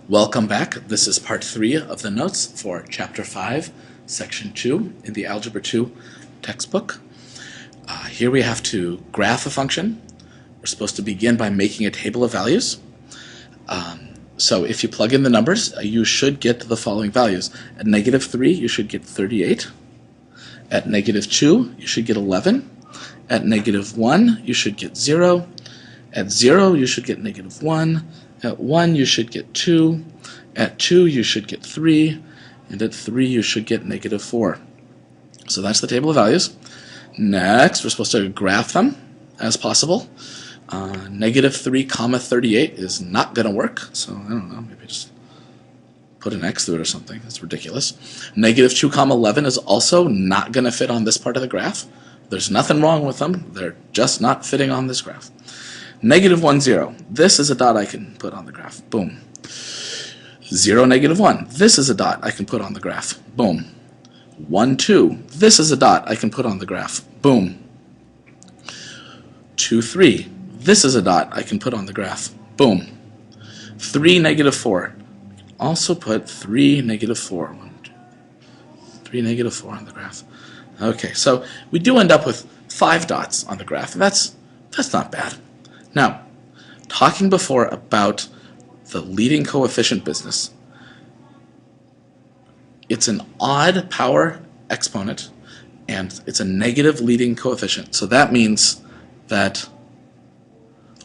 Welcome back. This is part 3 of the notes for Chapter 5, Section 2 in the Algebra 2 textbook. Here we have to graph a function. We're supposed to begin by making a table of values. So if you plug in the numbers, you should get the following values. At -3, you should get 38. At -2, you should get 11. At -1, you should get 0. At 0, you should get -1. At 1, you should get 2. At 2, you should get 3. And at 3, you should get -4. So that's the table of values. Next, we're supposed to graph them as possible. -3, 38 is not going to work. So I don't know, maybe just put an X through it or something. That's ridiculous. -2, 11 is also not going to fit on this part of the graph. There's nothing wrong with them. They're just not fitting on this graph. -1, 0. This is a dot I can put on the graph. Boom. 0, -1. This is a dot I can put on the graph. Boom. 1, 2. This is a dot I can put on the graph. Boom. 2, 3. This is a dot I can put on the graph. Boom. 3, -4. Also put 3, -4. 1, 2, 3, -4 on the graph. Okay, so we do end up with 5 dots on the graph. That's not bad. Now, talking before about the leading coefficient business, it's an odd power exponent, and it's a negative leading coefficient. So that means that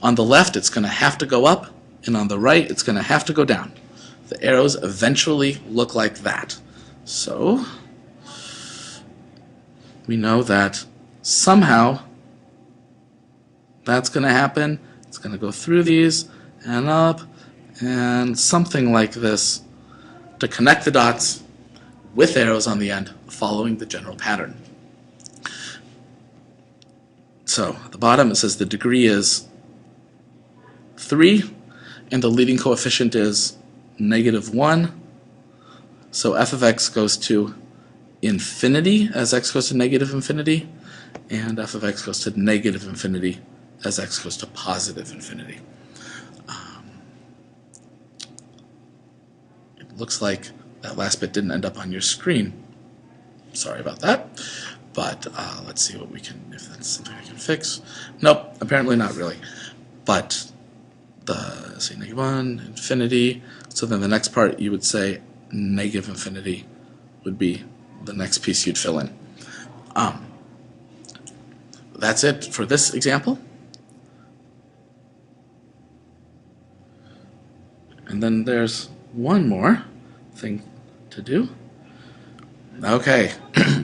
on the left, it's going to have to go up, and on the right, it's going to have to go down. The arrows eventually look like that. So we know that somehow that's going to happen. It's going to go through these and up and something like this to connect the dots with arrows on the end following the general pattern. So at the bottom it says the degree is 3 and the leading coefficient is -1. So f of x goes to infinity as x goes to -infinity, and f of x goes to -infinity as x goes to +infinity. It looks like that last bit didn't end up on your screen. Sorry about that. But let's see what we can, if that's something I can fix. Nope, apparently not really. But say -1, infinity. So then the next part you would say -infinity would be the next piece you'd fill in. That's it for this example. And then there's one more thing to do. Okay,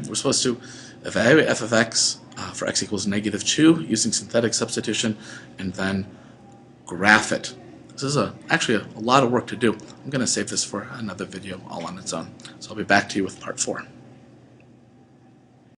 we're supposed to evaluate f of x for x equals -2 using synthetic substitution and then graph it. This is actually a lot of work to do. I'm going to save this for another video all on its own. So I'll be back to you with part 4.